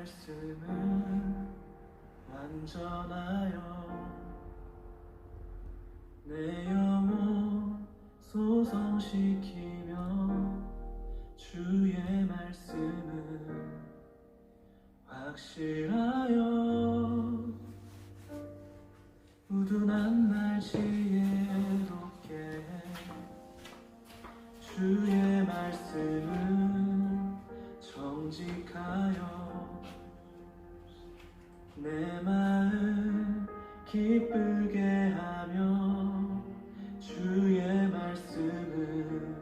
말씀은 완전하여 내 영혼 소성시키며 주의 말씀은 확실하여 우둔한 날 지혜롭게 주의 말씀은 정직하여 내 마음 기쁘게 하며 주의 말씀은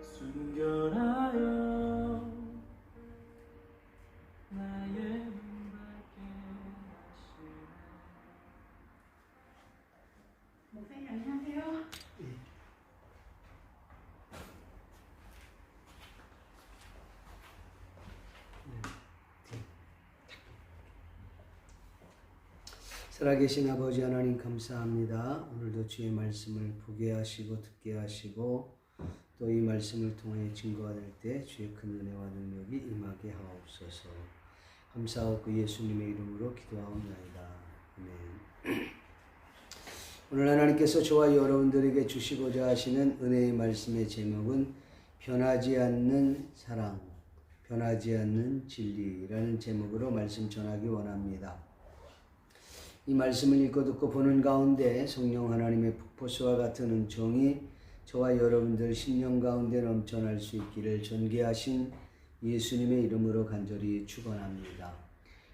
순결하여 나의 눈 밝게 하시네. 목사님 안녕하세요. 살아계신 아버지 하나님 감사합니다. 오늘도 주의 말씀을 보게 하시고 듣게 하시고 또 이 말씀을 통해 증거가 될 때 주의 큰 은혜와 능력이 임하게 하옵소서. 감사하고 예수님의 이름으로 기도하옵나이다. 아멘. 오늘 하나님께서 저와 여러분들에게 주시고자 하시는 은혜의 말씀의 제목은 변하지 않는 사랑, 변하지 않는 진리라는 제목으로 말씀 전하기 원합니다. 이 말씀을 읽고 듣고 보는 가운데 성령 하나님의 폭포수와 같은 은총이 저와 여러분들 심령 가운데 넘쳐날 수 있기를 존귀하신 예수님의 이름으로 간절히 축원합니다.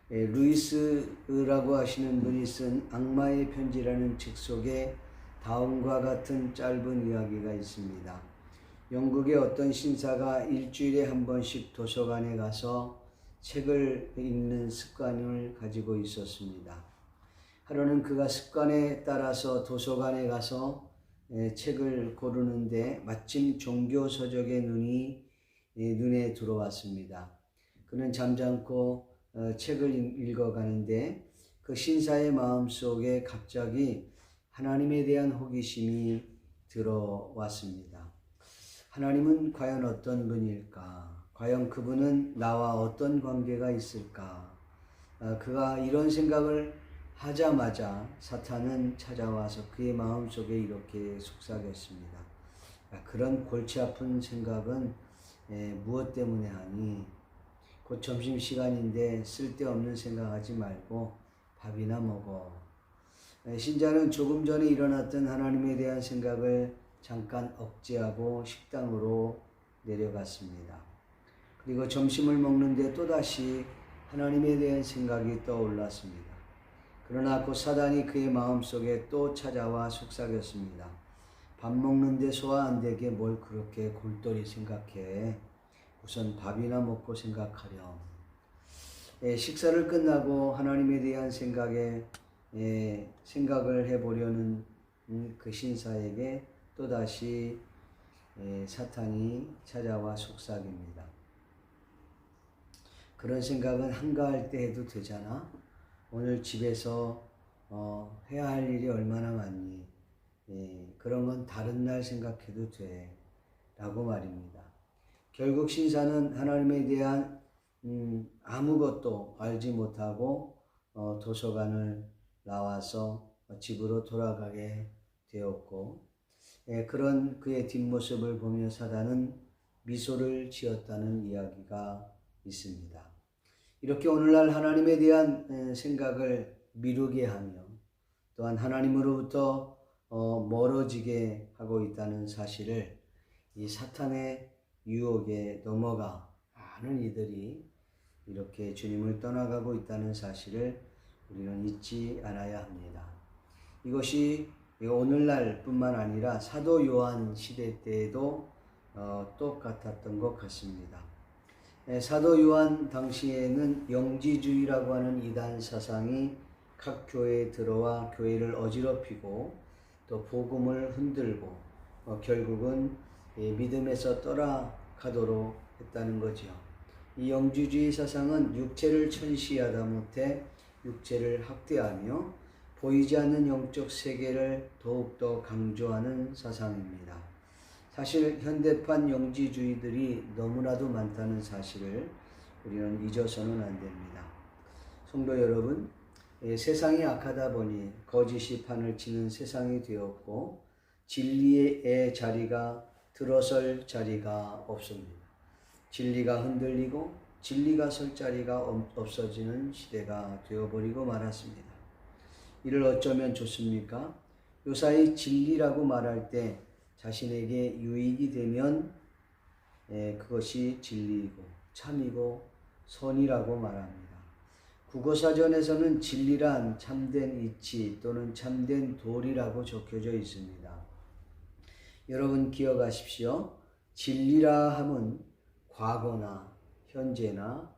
루이스라고 하시는 분이 쓴 악마의 편지라는 책 속에 다음과 같은 짧은 이야기가 있습니다. 영국의 어떤 신사가 일주일에 한 번씩 도서관에 가서 책을 읽는 습관을 가지고 있었습니다. 하루는 그가 습관에 따라서 도서관에 가서 책을 고르는데 마침 종교서적의 눈에 들어왔습니다. 그는 잠잠고 책을 읽어가는데 그 신사의 마음속에 갑자기 하나님에 대한 호기심이 들어왔습니다. 하나님은 과연 어떤 분일까? 과연 그분은 나와 어떤 관계가 있을까? 그가 이런 생각을 하자마자 사탄은 찾아와서 그의 마음속에 이렇게 속삭였습니다. 그런 골치 아픈 생각은 무엇 때문에 하니? 곧 점심시간인데 쓸데없는 생각하지 말고 밥이나 먹어. 신자는 조금 전에 일어났던 하나님에 대한 생각을 잠깐 억제하고 식당으로 내려갔습니다. 그리고 점심을 먹는데 또다시 하나님에 대한 생각이 떠올랐습니다. 그러나 곧 사단이 그의 마음속에 또 찾아와 속삭였습니다. 밥 먹는데 소화 안 되게 뭘 그렇게 골똘히 생각해. 우선 밥이나 먹고 생각하렴. 식사를 끝나고 하나님에 대한 생각을 해보려는 그 신사에게 또다시 사탄이 찾아와 속삭입니다. 그런 생각은 한가할 때 해도 되잖아. 오늘 집에서 해야 할 일이 얼마나 많니? 그런 건 다른 날 생각해도 돼. 라고 말입니다. 결국 신사는 하나님에 대한 아무것도 알지 못하고 도서관을 나와서 집으로 돌아가게 되었고, 그런 그의 뒷모습을 보며 사단은 미소를 지었다는 이야기가 있습니다. 이렇게 오늘날 하나님에 대한 생각을 미루게 하며 또한 하나님으로부터 멀어지게 하고 있다는 사실을 이 사탄의 유혹에 넘어가 많은 이들이 이렇게 주님을 떠나가고 있다는 사실을 우리는 잊지 않아야 합니다. 이것이 오늘날 뿐만 아니라 사도 요한 시대 때에도 똑같았던 것 같습니다. 사도 요한 당시에는 영지주의라고 하는 이단 사상이 각 교회에 들어와 교회를 어지럽히고 또 복음을 흔들고 결국은 믿음에서 떠나가도록 했다는 거죠. 이 영지주의 사상은 육체를 천시하다 못해 육체를 학대하며 보이지 않는 영적 세계를 더욱더 강조하는 사상입니다. 사실 현대판 영지주의들이 너무나도 많다는 사실을 우리는 잊어서는 안 됩니다. 성도 여러분, 세상이 악하다 보니 거짓이 판을 치는 세상이 되었고 진리의 자리가 들어설 자리가 없습니다. 진리가 흔들리고 진리가 설 자리가 없어지는 시대가 되어버리고 말았습니다. 이를 어쩌면 좋습니까? 요사이 진리라고 말할 때 자신에게 유익이 되면 그것이 진리이고 참이고 선이라고 말합니다. 국어사전에서는 진리란 참된 이치 또는 참된 도리라고 적혀져 있습니다. 여러분 기억하십시오. 진리라 함은 과거나 현재나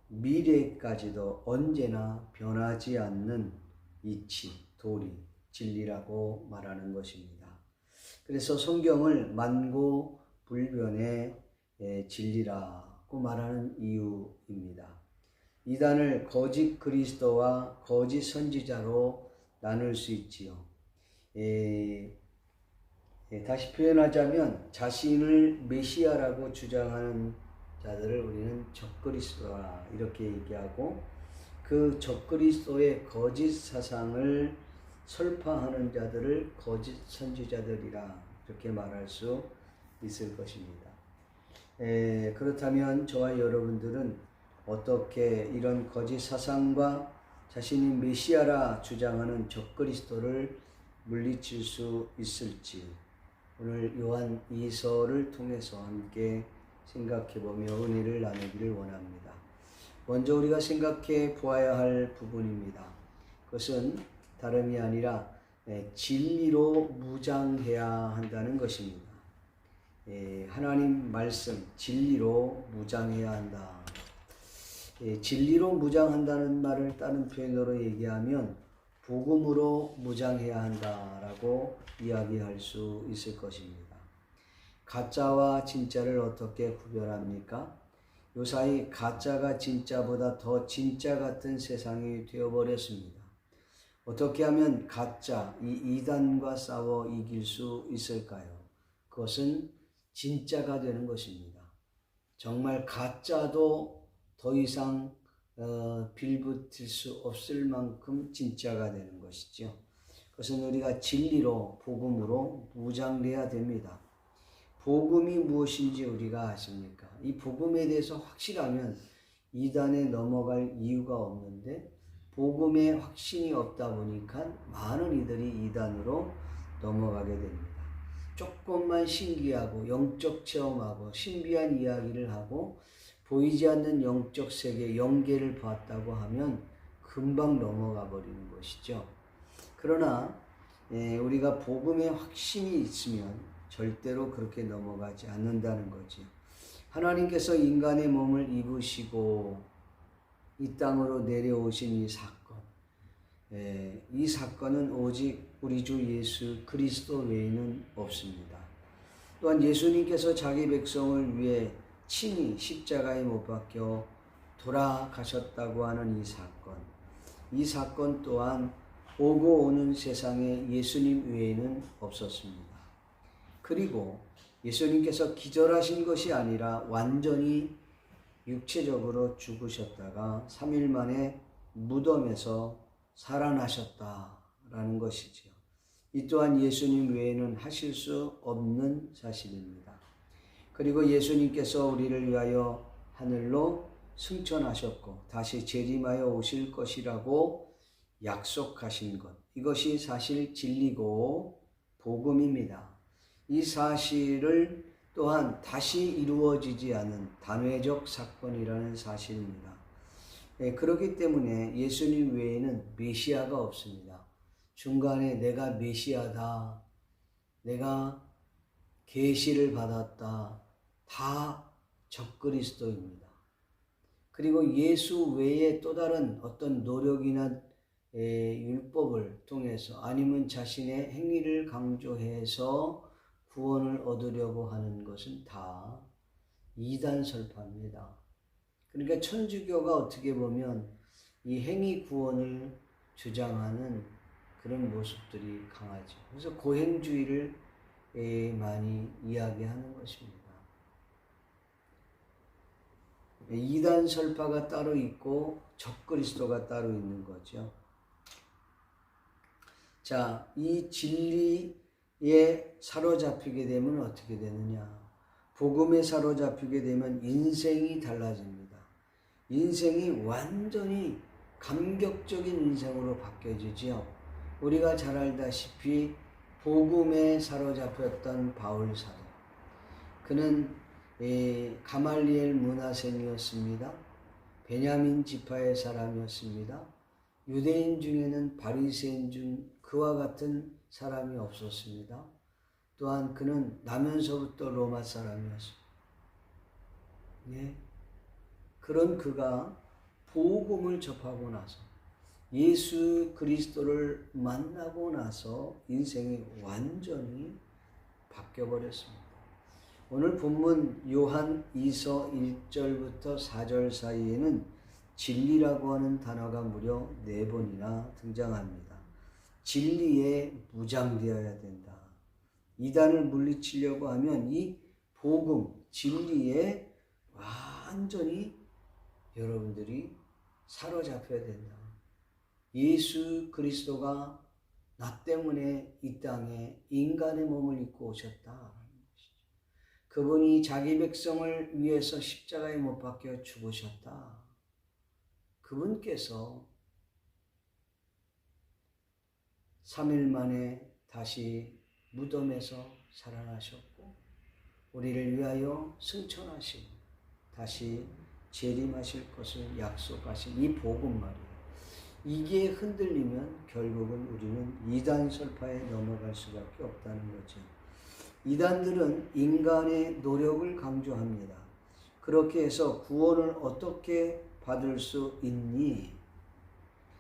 미래까지도 언제나 변하지 않는 이치, 도리, 진리라고 말하는 것입니다. 그래서 성경을 만고불변의 진리라고 말하는 이유입니다. 이단을 거짓 그리스도와 거짓 선지자로 나눌 수 있지요. 다시 표현하자면 자신을 메시아라고 주장하는 자들을 우리는 적그리스도라 이렇게 얘기하고 그 적그리스도의 거짓 사상을 설파하는 자들을 거짓 선지자들이라 이렇게 말할 수 있을 것입니다. 그렇다면 저와 여러분들은 어떻게 이런 거짓 사상과 자신이 메시아라 주장하는 적그리스도를 물리칠 수 있을지 오늘 요한 2서를 통해서 함께 생각해보며 은혜를 나누기를 원합니다. 먼저 우리가 생각해 보아야 할 부분입니다. 그것은 다름이 아니라 진리로 무장해야 한다는 것입니다. 하나님 말씀 진리로 무장해야 한다. 진리로 무장한다는 말을 다른 표현으로 얘기하면 복음으로 무장해야 한다라고 이야기할 수 있을 것입니다. 가짜와 진짜를 어떻게 구별합니까? 요사이 가짜가 진짜보다 더 진짜 같은 세상이 되어버렸습니다. 어떻게 하면 가짜, 이 이단과 싸워 이길 수 있을까요? 그것은 진짜가 되는 것입니다. 정말 가짜도 더 이상 빌붙을 수 없을 만큼 진짜가 되는 것이죠. 그것은 우리가 진리로 복음으로 무장돼야 됩니다. 복음이 무엇인지 우리가 아십니까? 이 복음에 대해서 확실하면 이단에 넘어갈 이유가 없는데 복음에 확신이 없다 보니까 많은 이들이 이단으로 넘어가게 됩니다. 조금만 신기하고 영적 체험하고 신비한 이야기를 하고 보이지 않는 영적 세계, 영계를 봤다고 하면 금방 넘어가 버리는 것이죠. 그러나 우리가 복음에 확신이 있으면 절대로 그렇게 넘어가지 않는다는 거죠. 하나님께서 인간의 몸을 입으시고 이 땅으로 내려오신 이 사건, 이 사건은 오직 우리 주 예수 그리스도 외에는 없습니다. 또한 예수님께서 자기 백성을 위해 친히 십자가에 못 박혀 돌아가셨다고 하는 이 사건 또한 오고 오는 세상에 예수님 외에는 없었습니다. 그리고 예수님께서 기절하신 것이 아니라 완전히 육체적으로 죽으셨다가 3일 만에 무덤에서 살아나셨다라는 것이지요. 이 또한 예수님 외에는 하실 수 없는 사실입니다. 그리고 예수님께서 우리를 위하여 하늘로 승천하셨고 다시 재림하여 오실 것이라고 약속하신 것, 이것이 사실 진리고 복음입니다. 이 사실을 또한 다시 이루어지지 않은 단회적 사건이라는 사실입니다. 그렇기 때문에 예수님 외에는 메시아가 없습니다. 중간에 내가 메시아다, 내가 계시를 받았다, 다 적그리스도입니다. 그리고 예수 외에 또 다른 어떤 노력이나 율법을 통해서 아니면 자신의 행위를 강조해서 구원을 얻으려고 하는 것은 다 이단 설파입니다. 그러니까 천주교가 어떻게 보면 이 행위 구원을 주장하는 그런 모습들이 강하죠. 그래서 고행주의를 많이 이야기하는 것입니다. 이단 설파가 따로 있고 적그리스도가 따로 있는 거죠. 자, 이 진리에 사로잡히게 되면 어떻게 되느냐? 복음에 사로잡히게 되면 인생이 달라집니다. 인생이 완전히 감격적인 인생으로 바뀌어지지요. 우리가 잘 알다시피 복음에 사로잡혔던 바울 사도, 그는 가말리엘 문하생이었습니다. 베냐민 지파의 사람이었습니다. 유대인 중에는 바리새인 중 그와 같은 사람이 없었습니다. 또한 그는 나면서부터 로마 사람이었습니다. 예. 그런 그가 복음을 접하고 나서 예수 그리스도를 만나고 나서 인생이 완전히 바뀌어버렸습니다. 오늘 본문 요한 2서 1절부터 4절 사이에는 진리라고 하는 단어가 무려 4번이나 등장합니다. 진리에 무장되어야 된다. 이단을 물리치려고 하면 이 복음, 진리에 완전히 여러분들이 사로잡혀야 된다. 예수 그리스도가 나 때문에 이 땅에 인간의 몸을 입고 오셨다. 그분이 자기 백성을 위해서 십자가에 못 박혀 죽으셨다. 그분께서 3일 만에 다시 무덤에서 살아나셨고 우리를 위하여 승천하시고 다시 재림하실 것을 약속하신 이 복음 말이에요. 이게 흔들리면 결국은 우리는 이단 설파에 넘어갈 수밖에 없다는 거죠. 이단들은 인간의 노력을 강조합니다. 그렇게 해서 구원을 어떻게 받을 수 있니?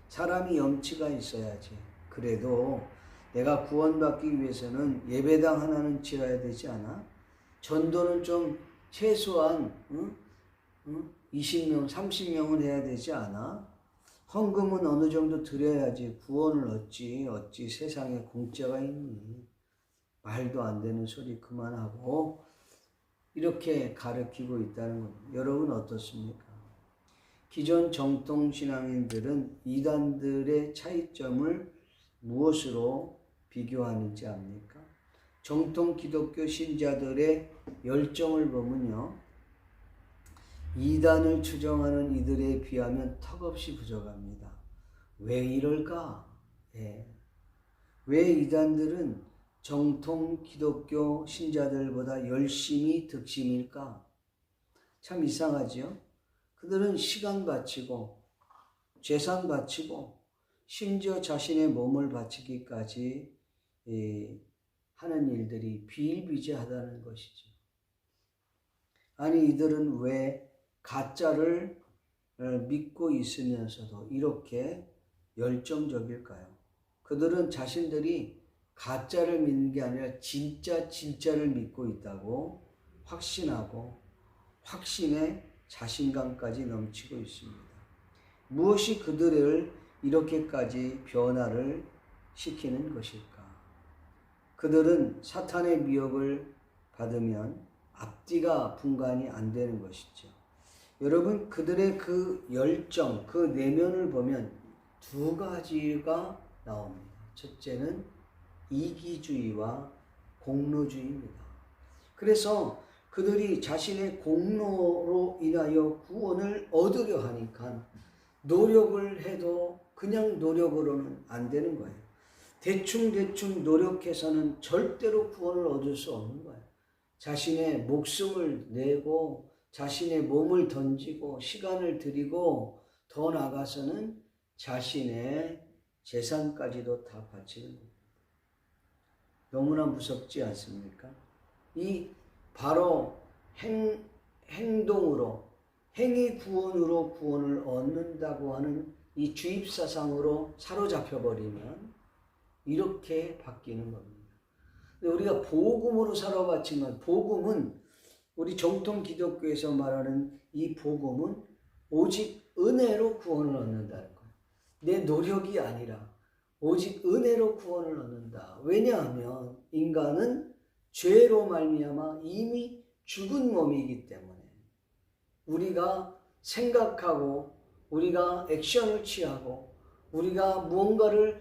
사람이 염치가 있어야지. 그래도 내가 구원받기 위해서는 예배당 하나는 지어야 되지 않아? 전도는 좀 최소한 20명, 30명은 해야 되지 않아? 헌금은 어느 정도 드려야지 구원을 어찌 세상에 공짜가 있니? 말도 안 되는 소리 그만하고 이렇게 가르치고 있다는 겁니다. 여러분 어떻습니까? 기존 정통신앙인들은 이단들의 차이점을 무엇으로 비교하는지 압니까? 정통 기독교 신자들의 열정을 보면요, 이단을 추종하는 이들에 비하면 턱없이 부족합니다. 왜 이럴까? 왜 이단들은 정통 기독교 신자들보다 열심히 득심일까? 참 이상하죠? 그들은 시간 바치고 재산 바치고 심지어 자신의 몸을 바치기까지 하는 일들이 비일비재하다는 것이죠. 아니 이들은 왜 가짜를 믿고 있으면서도 이렇게 열정적일까요? 그들은 자신들이 가짜를 믿는 게 아니라 진짜를 믿고 있다고 확신하고 확신에 자신감까지 넘치고 있습니다. 무엇이 그들을 이렇게까지 변화를 시키는 것일까? 그들은 사탄의 미혹을 받으면 앞뒤가 분간이 안 되는 것이죠. 여러분 그들의 그 열정, 그 내면을 보면 두 가지가 나옵니다. 첫째는 이기주의와 공로주의입니다. 그래서 그들이 자신의 공로로 인하여 구원을 얻으려 하니까 노력을 해도 그냥 노력으로는 안 되는 거예요. 대충 노력해서는 절대로 구원을 얻을 수 없는 거예요. 자신의 목숨을 내고 자신의 몸을 던지고 시간을 들이고 더 나아가서는 자신의 재산까지도 다 바치는 겁니다. 너무나 무섭지 않습니까? 이 바로 행동으로 행위 구원으로 구원을 얻는다고 하는 이 주입사상으로 사로잡혀 버리면 이렇게 바뀌는 겁니다. 근데 우리가 복음으로 사로잡히면 복음은 우리 정통 기독교에서 말하는 이 복음은 오직 은혜로 구원을 얻는다는 거예요. 내 노력이 아니라 오직 은혜로 구원을 얻는다. 왜냐하면 인간은 죄로 말미암아 이미 죽은 몸이기 때문에 우리가 생각하고 우리가 액션을 취하고 우리가 무언가를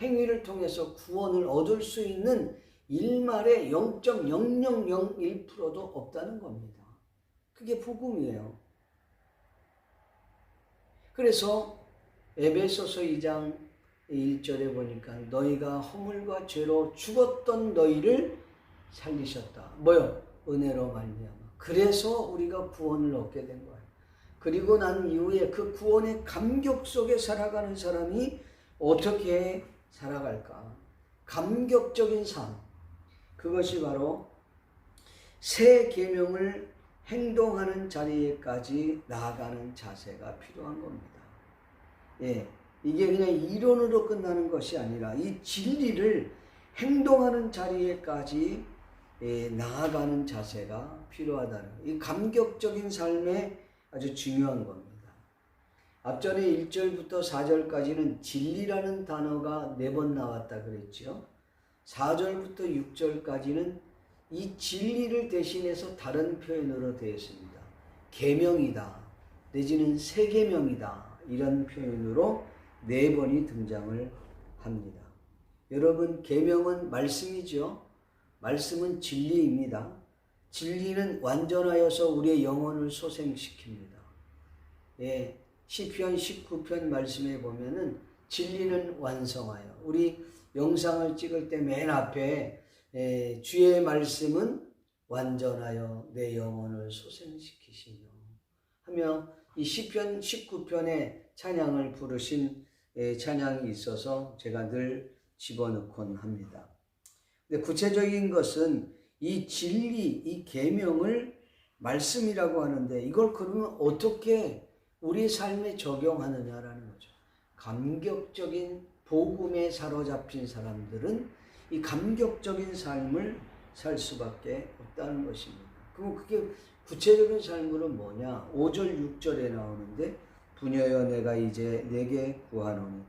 행위를 통해서 구원을 얻을 수 있는 일말의 0.0001%도 없다는 겁니다. 그게 복음이에요. 그래서 에베소서 2장 1절에 보니까 너희가 허물과 죄로 죽었던 너희를 살리셨다. 뭐요? 은혜로 말미암아. 그래서 우리가 구원을 얻게 된 거예요. 그리고 난 이후에 그 구원의 감격 속에 살아가는 사람이 어떻게 살아갈까? 감격적인 삶. 그것이 바로 새 계명을 행동하는 자리에까지 나아가는 자세가 필요한 겁니다. 예, 이게 그냥 이론으로 끝나는 것이 아니라 이 진리를 행동하는 자리에까지 나아가는 자세가 필요하다는 이 감격적인 삶에 아주 중요한 겁니다. 앞전에 1절부터 4절까지는 진리라는 단어가 4번 나왔다 그랬죠. 4절부터 6절까지는 이 진리를 대신해서 다른 표현으로 되어 있습니다. 계명이다 내지는 새 계명이다 이런 표현으로 4번이 등장을 합니다. 여러분, 계명은 말씀이죠. 말씀은 진리입니다. 진리는 완전하여서 우리의 영혼을 소생시킵니다. 예, 시편 19편 말씀에 보면은 진리는 완성하여, 우리 영상을 찍을 때 맨 앞에 주의 말씀은 완전하여 내 영혼을 소생시키시며 하며 이 시편 19편의 찬양을 부르신 찬양이 있어서 제가 늘 집어넣곤 합니다. 근데 구체적인 것은 이 진리, 이 계명을 말씀이라고 하는데 이걸 그러면 어떻게 우리 삶에 적용하느냐라는 거죠. 감격적인 복음에 사로잡힌 사람들은 이 감격적인 삶을 살 수밖에 없다는 것입니다. 그럼 그게 구체적인 삶으로는 뭐냐? 5절 6절에 나오는데 부녀여 내가 이제 내게 구하노니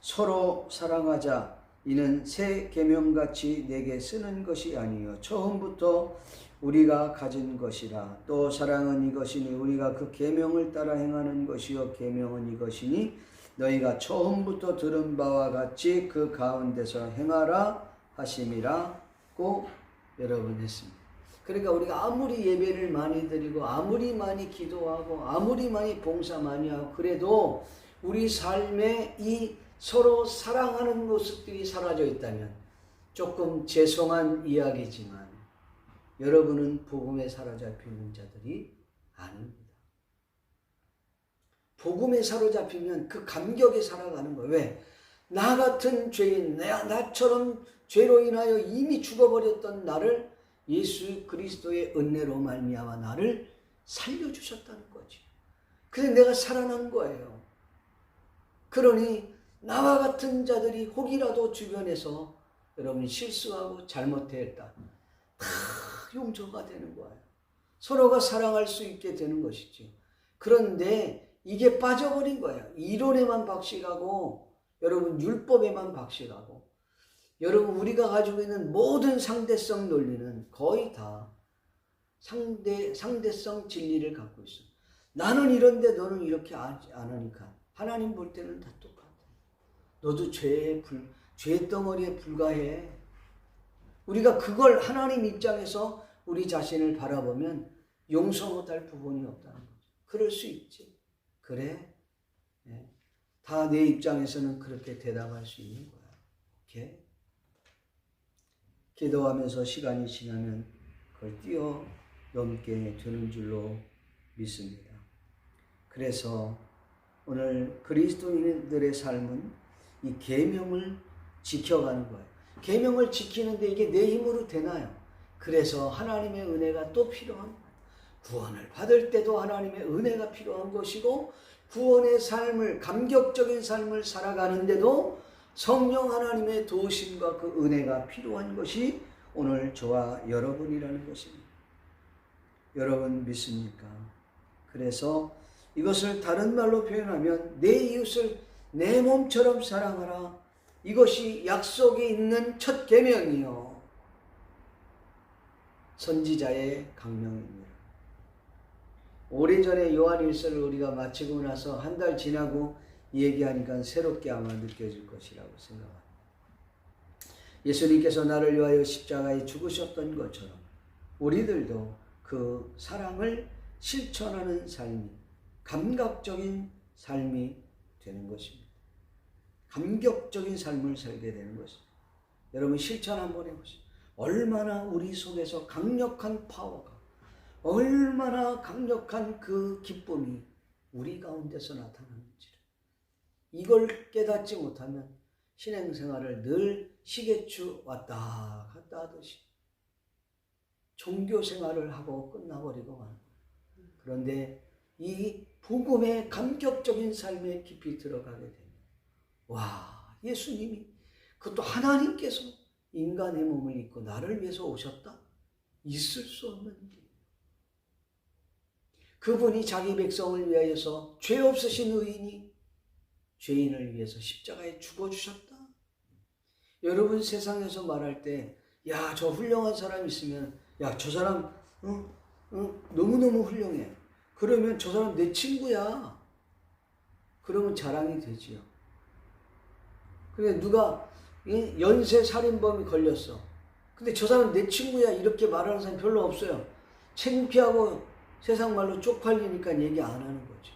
서로 사랑하자. 이는 새 계명같이 내게 쓰는 것이 아니요 처음부터 우리가 가진 것이라. 또 사랑은 이것이니 우리가 그 계명을 따라 행하는 것이요 계명은 이것이니 너희가 처음부터 들은 바와 같이 그 가운데서 행하라 하심이라고 여러분 했습니다. 그러니까 우리가 아무리 예배를 많이 드리고 아무리 많이 기도하고 아무리 많이 봉사 많이 하고 그래도 우리 삶에 이 서로 사랑하는 모습들이 사라져 있다면 조금 죄송한 이야기지만 여러분은 복음에 사로잡히는 자들이 아닙니다. 복음에 사로잡히면 그 감격에 살아가는 거예요. 왜? 나 같은 죄인, 나처럼 죄로 인하여 이미 죽어버렸던 나를 예수 그리스도의 은혜로 말미암아 나를 살려주셨다는 거지. 그래서 내가 살아난 거예요. 그러니 나와 같은 자들이 혹이라도 주변에서 여러분이 실수하고 잘못했다. 다 용서가 되는 거예요. 서로가 사랑할 수 있게 되는 것이죠. 그런데 이게 빠져버린 거예요. 이론에만 박식하고 여러분 율법에만 박식하고 여러분 우리가 가지고 있는 모든 상대성 논리는 거의 다 상대성 진리를 갖고 있어요. 나는 이런데 너는 이렇게 안 하니까 하나님 볼 때는 다 똑같아. 너도 죄 덩어리에 불과해. 우리가 그걸 하나님 입장에서 우리 자신을 바라보면 용서 못할 부분이 없다는 거죠. 그럴 수 있지. 그래? 네. 다 내 입장에서는 그렇게 대답할 수 있는 거야. 오케이? 기도하면서 시간이 지나면 그걸 뛰어넘게 되는 줄로 믿습니다. 그래서 오늘 그리스도인들의 삶은 이 계명을 지켜가는 거예요. 계명을 지키는데 이게 내 힘으로 되나요? 그래서 하나님의 은혜가 또 필요한 거예요. 구원을 받을 때도 하나님의 은혜가 필요한 것이고 구원의 삶을, 감격적인 삶을 살아가는데도 성령 하나님의 도우심과 그 은혜가 필요한 것이 오늘 저와 여러분이라는 것입니다. 여러분 믿습니까? 그래서 이것을 다른 말로 표현하면 내 이웃을 내 몸처럼 사랑하라. 이것이 약속이 있는 첫 계명이요 선지자의 강명입니다. 오래전에 요한일서를 우리가 마치고 나서 한 달 지나고 얘기하니까 새롭게 아마 느껴질 것이라고 생각합니다. 예수님께서 나를 위하여 십자가에 죽으셨던 것처럼 우리들도 그 사랑을 실천하는 삶이 감각적인 삶이 되는 것입니다. 감격적인 삶을 살게 되는 것입니다. 여러분 실천 한번 해보세요. 얼마나 우리 속에서 강력한 파워가, 얼마나 강력한 그 기쁨이 우리 가운데서 나타나는지를, 이걸 깨닫지 못하면 신앙생활을 늘 시계추 왔다 갔다 하듯이 종교생활을 하고 끝나버리고 마는 거예요. 그런데 이 복음의 감격적인 삶에 깊이 들어가게 되면 와, 예수님이, 그것도 하나님께서 인간의 몸을 입고 나를 위해서 오셨다? 있을 수 없는 일이에요. 그분이 자기 백성을 위하여서 죄 없으신 의인이 죄인을 위해서 십자가에 죽어주셨다. 여러분 세상에서 말할 때 야, 저 훌륭한 사람 있으면 야, 저 사람 너무너무 훌륭해. 그러면 저 사람 내 친구야. 그러면 자랑이 되지요. 근데 누가 연쇄 살인범이 걸렸어. 근데 저 사람 내 친구야 이렇게 말하는 사람 별로 없어요. 창피하고 세상 말로 쪽팔리니까 얘기 안 하는 거죠.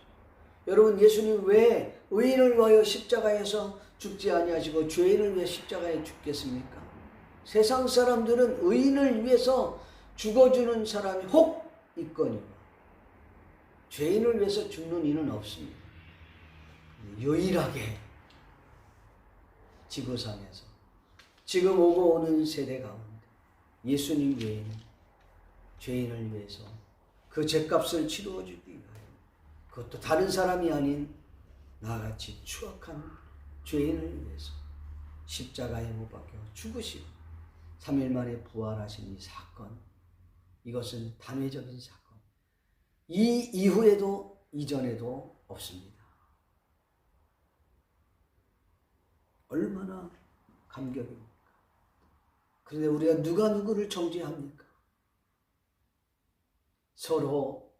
여러분 예수님 왜 의인을 위하여 십자가에서 죽지 아니하시고 죄인을 위해 십자가에 죽겠습니까? 세상 사람들은 의인을 위해서 죽어주는 사람이 혹 있거니와 죄인을 위해서 죽는 이는 없습니다. 유일하게 지구상에서 지금 오고 오는 세대 가운데 예수님 외에는 죄인을 위해서 그 죄값을 치루어 주기 위하여, 그것도 다른 사람이 아닌 나같이 추악한 죄인을 위해서 십자가에 못 박혀 죽으시고 3일 만에 부활하신 이 사건, 이것은 단회적인 사건, 이 이후에도 이전에도 없습니다. 얼마나 감격입니까? 그런데 우리가 누가 누구를 정죄합니까? 서로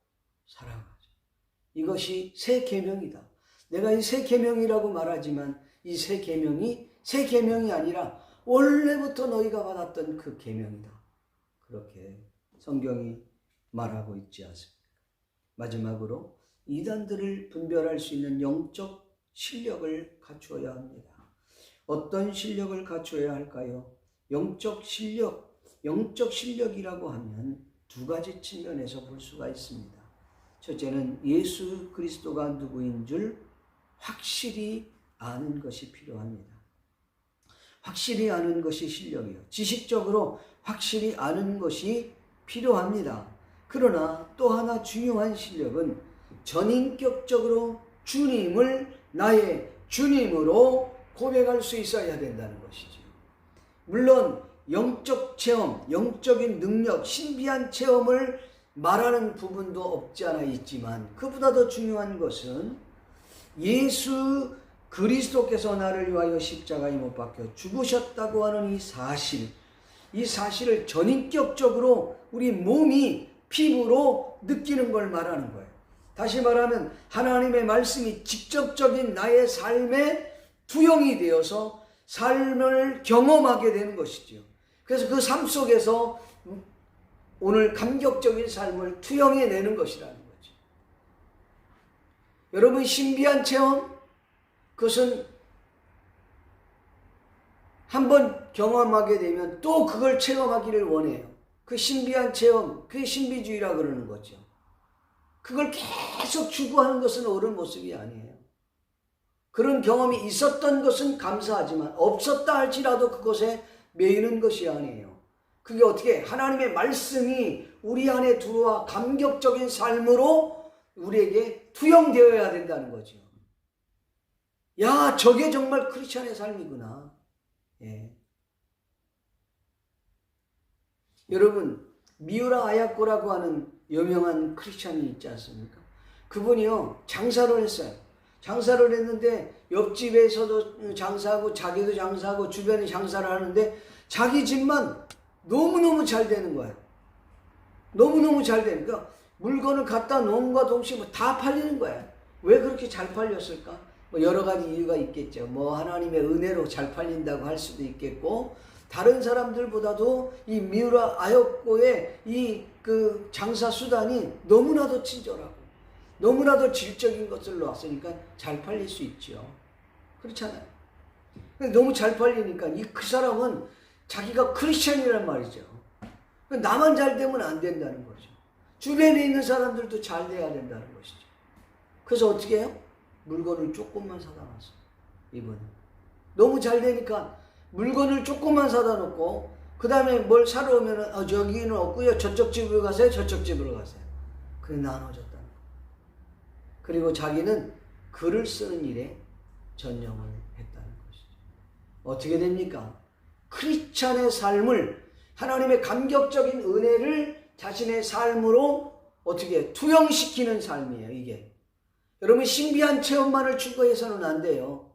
사랑하죠. 이것이 새 계명이다. 내가 이 새 계명이라고 말하지만 이 새 계명이 새 계명이 아니라 원래부터 너희가 받았던 그 계명이다. 그렇게 성경이 말하고 있지 않습니까? 마지막으로 이단들을 분별할 수 있는 영적 실력을 갖추어야 합니다. 어떤 실력을 갖춰야 할까요? 영적 실력이라고 하면 두 가지 측면에서 볼 수가 있습니다. 첫째는 예수 그리스도가 누구인 줄 확실히 아는 것이 필요합니다. 확실히 아는 것이 실력이요. 지식적으로 확실히 아는 것이 필요합니다. 그러나 또 하나 중요한 실력은 전인격적으로 주님을 나의 주님으로 고백할 수 있어야 된다는 것이죠. 물론 영적 체험, 영적인 능력, 신비한 체험을 말하는 부분도 없지 않아 있지만 그보다 더 중요한 것은 예수 그리스도께서 나를 위하여 십자가에 못 박혀 죽으셨다고 하는 이 사실을 전인격적으로 우리 몸이 피부로 느끼는 걸 말하는 거예요. 다시 말하면 하나님의 말씀이 직접적인 나의 삶에 투영이 되어서 삶을 경험하게 되는 것이죠. 그래서 그 삶 속에서 오늘 감격적인 삶을 투영해내는 것이라는 거죠. 여러분 신비한 체험, 그것은 한번 경험하게 되면 또 그걸 체험하기를 원해요. 그 신비한 체험, 그게 신비주의라 그러는 거죠. 그걸 계속 추구하는 것은 옳은 모습이 아니에요. 그런 경험이 있었던 것은 감사하지만 없었다 할지라도 그것에 매이는 것이 아니에요. 그게 어떻게 하나님의 말씀이 우리 안에 들어와 감격적인 삶으로 우리에게 투영되어야 된다는 거죠. 야, 저게 정말 크리스찬의 삶이구나. 예. 여러분, 미우라 아야코라고 하는 유명한 크리스찬이 있지 않습니까? 그분이요, 장사를 했어요. 장사를 했는데 옆집에서도 장사하고 자기도 장사하고 주변에 장사를 하는데 자기 집만 너무너무 잘 되는 거예요. 너무너무 잘 되니까 물건을 갖다 놓음과 동시에 뭐 다 팔리는 거야. 왜 그렇게 잘 팔렸을까? 뭐 여러 가지 이유가 있겠죠. 뭐 하나님의 은혜로 잘 팔린다고 할 수도 있겠고, 다른 사람들보다도 이 미우라 아역고의 이 그 장사 수단이 너무나도 친절하고 너무나도 질적인 것을 놓았으니까 잘 팔릴 수 있죠. 그렇잖아요. 너무 잘 팔리니까 그 사람은 자기가 크리스천이란 말이죠. 나만 잘 되면 안 된다는 거죠. 주변에 있는 사람들도 잘 돼야 된다는 것이죠. 그래서 어떻게 해요? 물건을 조금만 사다 놨어. 이번에 너무 잘 되니까 물건을 조금만 사다 놓고 그 다음에 뭘 사러 오면은 저기는 없고요. 저쪽 집으로 가세요. 저쪽 집으로 가세요. 그래 나눠줬다는 거예요. 그리고 자기는 글을 쓰는 일에 전념을 했다는 것이죠. 어떻게 됩니까? 크리스찬의 삶을, 하나님의 감격적인 은혜를 자신의 삶으로 어떻게 투영시키는 삶이에요. 이게 여러분 신비한 체험만을 추구해서는 안 돼요.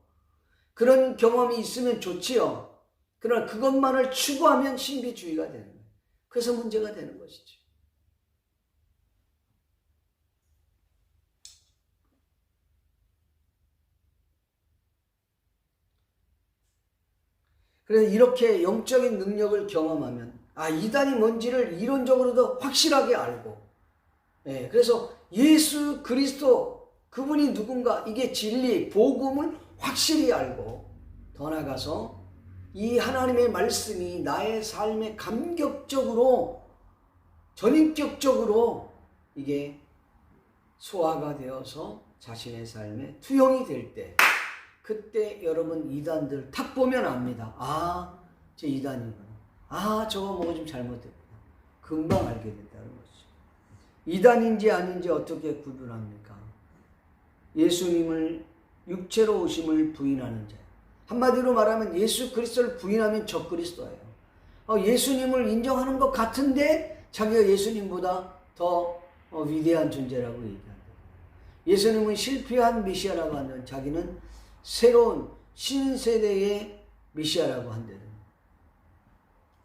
그런 경험이 있으면 좋지요. 그러나 그것만을 추구하면 신비주의가 되는 거예요. 그래서 문제가 되는 것이죠. 그래서 이렇게 영적인 능력을 경험하면 이단이 뭔지를 이론적으로도 확실하게 알고, 그래서 예수 그리스도 그분이 누군가, 이게 진리, 복음을 확실히 알고, 더 나아가서 이 하나님의 말씀이 나의 삶에 감격적으로, 전인격적으로 이게 소화가 되어서 자신의 삶에 투영이 될 때, 그때 여러분 이단들 탁 보면 압니다. 저 이단이구나. 저거 뭐가 좀 잘못됐구나. 금방 알게 된다는 거죠. 이단인지 아닌지 어떻게 구분합니까? 예수님을 육체로 오심을 부인하는 자. 한마디로 말하면 예수 그리스도를 부인하면 적그리스도예요. 예수님을 인정하는 것 같은데 자기가 예수님보다 더 위대한 존재라고 얘기한다. 예수님은 실패한 메시아라고 하는, 자기는 새로운 신세대의 메시아라고 한다는,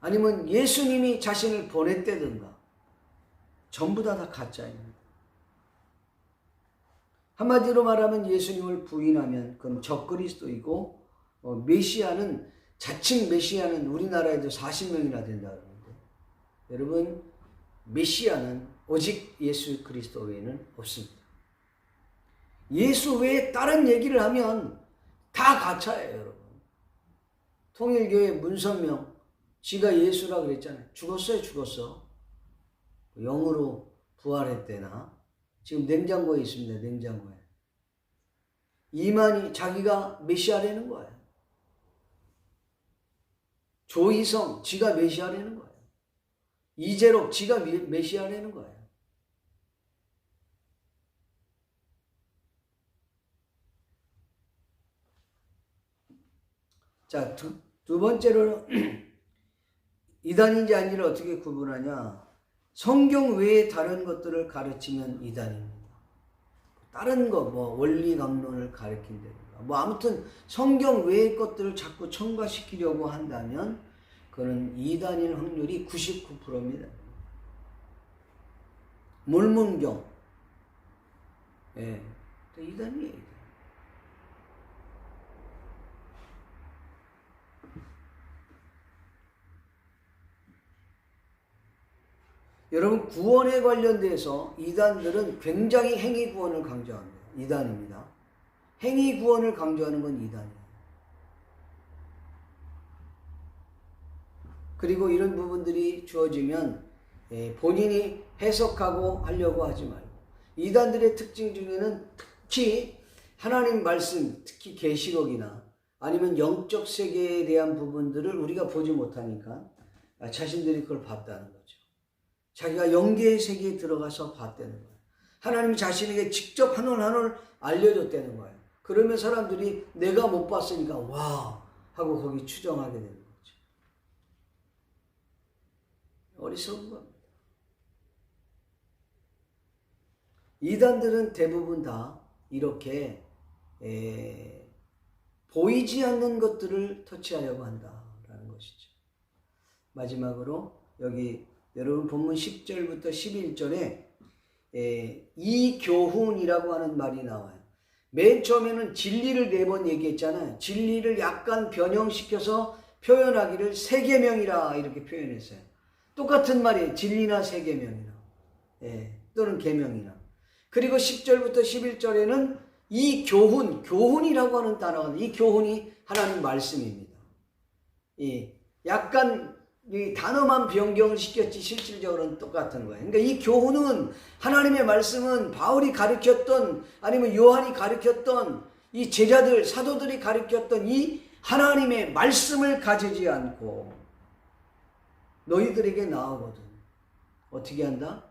아니면 예수님이 자신을 보냈다든가, 전부 다 가짜입니다. 한마디로 말하면 예수님을 부인하면 그럼 적그리스도이고, 메시아는, 자칭 메시아는 우리나라에도 40명이나 된다 그러는데, 여러분 메시아는 오직 예수 그리스도 외에는 없습니다. 예수 외에 다른 얘기를 하면 다 가짜예요, 여러분. 통일교회 문선명, 지가 예수라 그랬잖아요. 죽었어. 영으로 부활했대나? 지금 냉장고에 있습니다, 냉장고에. 이만희, 자기가 메시아라는 거예요. 조희성, 지가 메시아라는 거예요. 이재록, 지가 메시아라는 거예요. 자, 두 번째로 이단인지 아닌지를 어떻게 구분하냐? 성경 외에 다른 것들을 가르치면 이단입니다. 다른 거, 원리 강론을 가르친다든가, 아무튼 성경 외의 것들을 자꾸 첨가시키려고 한다면 그는 이단일 확률이 99%입니다. 몰몬경, 이단이에요. 여러분 구원에 관련돼서 이단들은 굉장히 행위 구원을 강조합니다. 이단입니다. 행위 구원을 강조하는 건 이단이에요. 그리고 이런 부분들이 주어지면 본인이 해석하고 하려고 하지 말고, 이단들의 특징 중에는 특히 하나님 말씀, 특히 계시록이나 아니면 영적 세계에 대한 부분들을 우리가 보지 못하니까 자신들이 그걸 봤다는 거죠. 자기가 영계의 세계에 들어가서 봤다는 거예요. 하나님이 자신에게 직접 한 올 한 올 알려줬다는 거예요. 그러면 사람들이 내가 못 봤으니까 와 하고 거기 추정하게 되는 거죠. 어리석은 겁니다. 이단들은 대부분 다 이렇게 보이지 않는 것들을 터치하려고 한다라는 것이죠. 마지막으로 여기 여러분 본문 10절부터 11절에 이교훈이라고 하는 말이 나와요. 맨 처음에는 진리를 4번 얘기했잖아요. 진리를 약간 변형시켜서 표현하기를 세계명이라 이렇게 표현했어요. 똑같은 말이에요. 진리나 세계명이라. 또는 계명이라. 그리고 10절부터 11절에는 이 교훈이라고 하는 단어가, 이 교훈이 하나님 말씀입니다. 약간 이 단어만 변경을 시켰지 실질적으로는 똑같은 거예요. 그러니까 이 교훈은 하나님의 말씀은 바울이 가르쳤던 아니면 요한이 가르쳤던 이 제자들, 사도들이 가르쳤던 이 하나님의 말씀을 가지지 않고 너희들에게 나아거든. 어떻게 한다?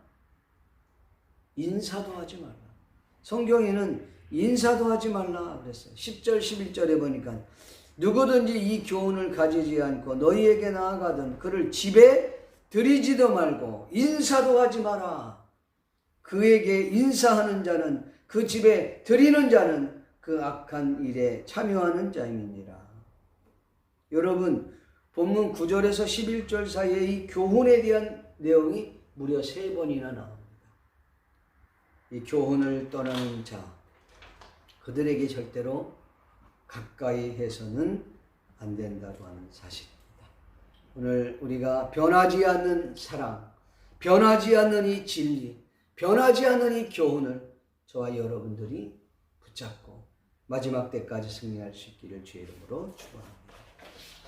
인사도 하지 말라. 성경에는 인사도 하지 말라 그랬어요. 10절 11절에 보니까 누구든지 이 교훈을 가지지 않고 너희에게 나아가든 그를 집에 들이지도 말고 인사도 하지 마라. 그에게 인사하는 자는 그 집에 들이는 자는 그 악한 일에 참여하는 자임이니라. 여러분 본문 9절에서 11절 사이에 이 교훈에 대한 내용이 무려 3번이나 나옵니다. 이 교훈을 떠나는 자, 그들에게 절대로 가까이 해서는 안 된다고 하는 사실입니다. 오늘 우리가 변하지 않는 사랑, 변하지 않는 이 진리, 변하지 않는 이 교훈을 저와 여러분들이 붙잡고 마지막 때까지 승리할 수 있기를 주의 이름으로 축원합니다.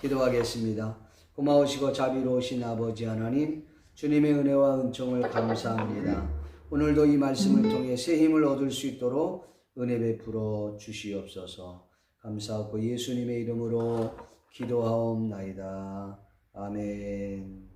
기도하겠습니다. 고마우시고 자비로우신 아버지 하나님, 주님의 은혜와 은총을 감사합니다. 오늘도 이 말씀을 통해 새 힘을 얻을 수 있도록 은혜 베풀어 주시옵소서. 감사하고 예수님의 이름으로 기도하옵나이다. 아멘.